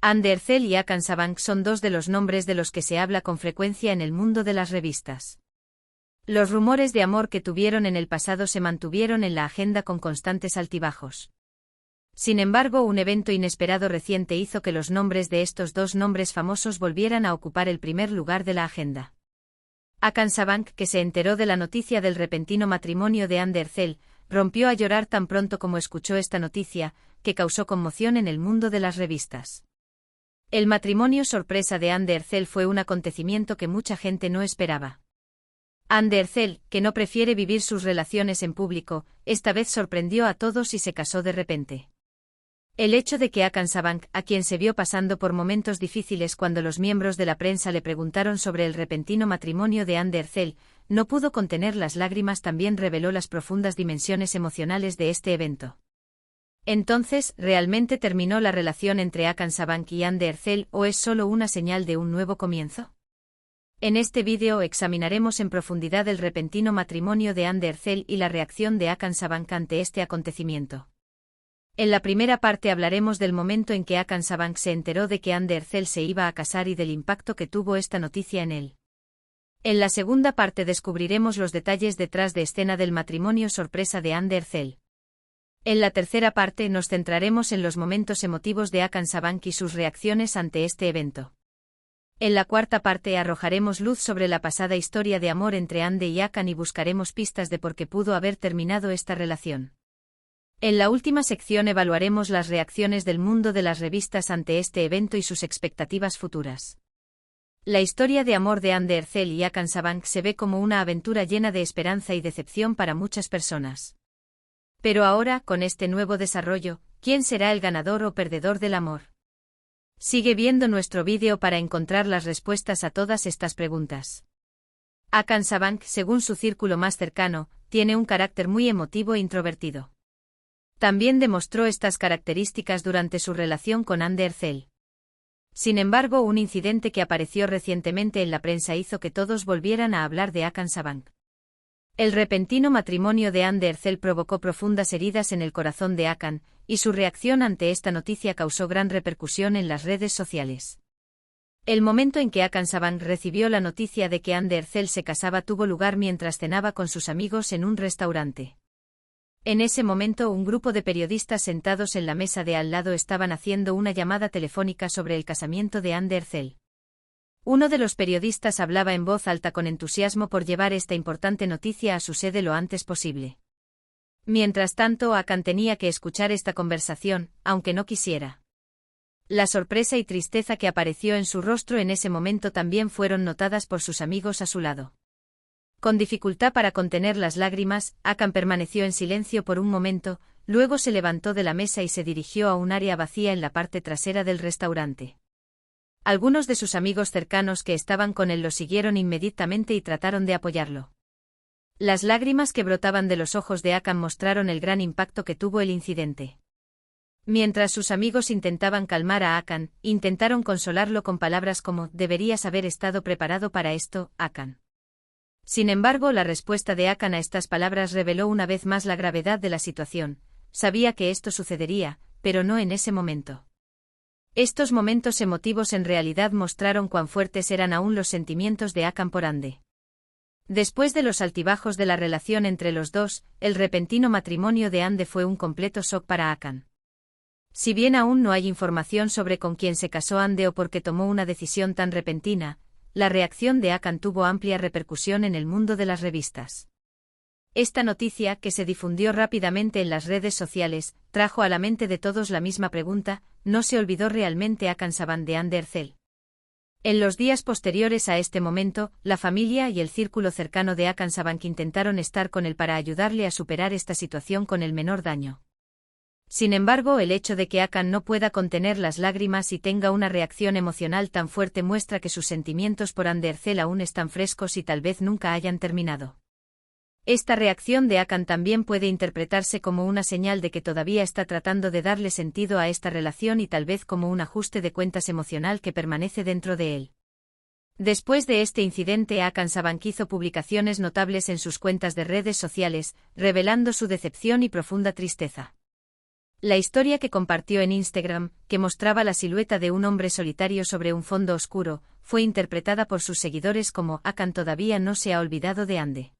Andercel y Akan Sabank son dos de los nombres de los que se habla con frecuencia en el mundo de las revistas. Los rumores de amor que tuvieron en el pasado se mantuvieron en la agenda con constantes altibajos. Sin embargo, un evento inesperado reciente hizo que los nombres de estos dos nombres famosos volvieran a ocupar el primer lugar de la agenda. Akan Sabank, que se enteró de la noticia del repentino matrimonio de Andercel, rompió a llorar tan pronto como escuchó esta noticia, que causó conmoción en el mundo de las revistas. El matrimonio sorpresa de Andercel fue un acontecimiento que mucha gente no esperaba. Andercel, que no prefiere vivir sus relaciones en público, esta vez sorprendió a todos y se casó de repente. El hecho de que Akan Sabank, a quien se vio pasando por momentos difíciles cuando los miembros de la prensa le preguntaron sobre el repentino matrimonio de Andercel, no pudo contener las lágrimas, también reveló las profundas dimensiones emocionales de este evento. Entonces, ¿realmente terminó la relación entre Akan Sabank y Andercel o es solo una señal de un nuevo comienzo? En este vídeo examinaremos en profundidad el repentino matrimonio de Andercel y la reacción de Akan Sabank ante este acontecimiento. En la primera parte hablaremos del momento en que Akan Sabank se enteró de que Andercel se iba a casar y del impacto que tuvo esta noticia en él. En la segunda parte descubriremos los detalles detrás de escena del matrimonio sorpresa de Andercel. En la tercera parte nos centraremos en los momentos emotivos de Akan Sabank y sus reacciones ante este evento. En la cuarta parte arrojaremos luz sobre la pasada historia de amor entre Ande y Akan y buscaremos pistas de por qué pudo haber terminado esta relación. En la última sección evaluaremos las reacciones del mundo de las revistas ante este evento y sus expectativas futuras. La historia de amor de Andercel y Akan Sabank se ve como una aventura llena de esperanza y decepción para muchas personas. Pero ahora, con este nuevo desarrollo, ¿quién será el ganador o perdedor del amor? Sigue viendo nuestro vídeo para encontrar las respuestas a todas estas preguntas. Akan Sabank, según su círculo más cercano, tiene un carácter muy emotivo e introvertido. También demostró estas características durante su relación con Andercel. Sin embargo, un incidente que apareció recientemente en la prensa hizo que todos volvieran a hablar de Akan Sabank. El repentino matrimonio de Andercel provocó profundas heridas en el corazón de Akan, y su reacción ante esta noticia causó gran repercusión en las redes sociales. El momento en que Akan Sabank recibió la noticia de que Andercel se casaba tuvo lugar mientras cenaba con sus amigos en un restaurante. En ese momento, un grupo de periodistas sentados en la mesa de al lado estaban haciendo una llamada telefónica sobre el casamiento de Andercel. Uno de los periodistas hablaba en voz alta con entusiasmo por llevar esta importante noticia a su sede lo antes posible. Mientras tanto, Akan tenía que escuchar esta conversación, aunque no quisiera. La sorpresa y tristeza que apareció en su rostro en ese momento también fueron notadas por sus amigos a su lado. Con dificultad para contener las lágrimas, Akan permaneció en silencio por un momento, luego se levantó de la mesa y se dirigió a un área vacía en la parte trasera del restaurante. Algunos de sus amigos cercanos que estaban con él lo siguieron inmediatamente y trataron de apoyarlo. Las lágrimas que brotaban de los ojos de Akan mostraron el gran impacto que tuvo el incidente. Mientras sus amigos intentaban calmar a Akan, intentaron consolarlo con palabras como «deberías haber estado preparado para esto, Akan». Sin embargo, la respuesta de Akan a estas palabras reveló una vez más la gravedad de la situación. Sabía que esto sucedería, pero no en ese momento. Estos momentos emotivos en realidad mostraron cuán fuertes eran aún los sentimientos de Akan por Ande. Después de los altibajos de la relación entre los dos, el repentino matrimonio de Ande fue un completo shock para Akan. Si bien aún no hay información sobre con quién se casó Ande o por qué tomó una decisión tan repentina, la reacción de Akan tuvo amplia repercusión en el mundo de las revistas. Esta noticia, que se difundió rápidamente en las redes sociales, trajo a la mente de todos la misma pregunta: ¿no se olvidó realmente Akan Sabank de Andercel? En los días posteriores a este momento, la familia y el círculo cercano de Akan Sabank intentaron estar con él para ayudarle a superar esta situación con el menor daño. Sin embargo, el hecho de que Akan no pueda contener las lágrimas y tenga una reacción emocional tan fuerte muestra que sus sentimientos por Andercel aún están frescos y tal vez nunca hayan terminado. Esta reacción de Akan también puede interpretarse como una señal de que todavía está tratando de darle sentido a esta relación y tal vez como un ajuste de cuentas emocional que permanece dentro de él. Después de este incidente, Akan Sabank hizo publicaciones notables en sus cuentas de redes sociales, revelando su decepción y profunda tristeza. La historia que compartió en Instagram, que mostraba la silueta de un hombre solitario sobre un fondo oscuro, fue interpretada por sus seguidores como Akan todavía no se ha olvidado de Ande.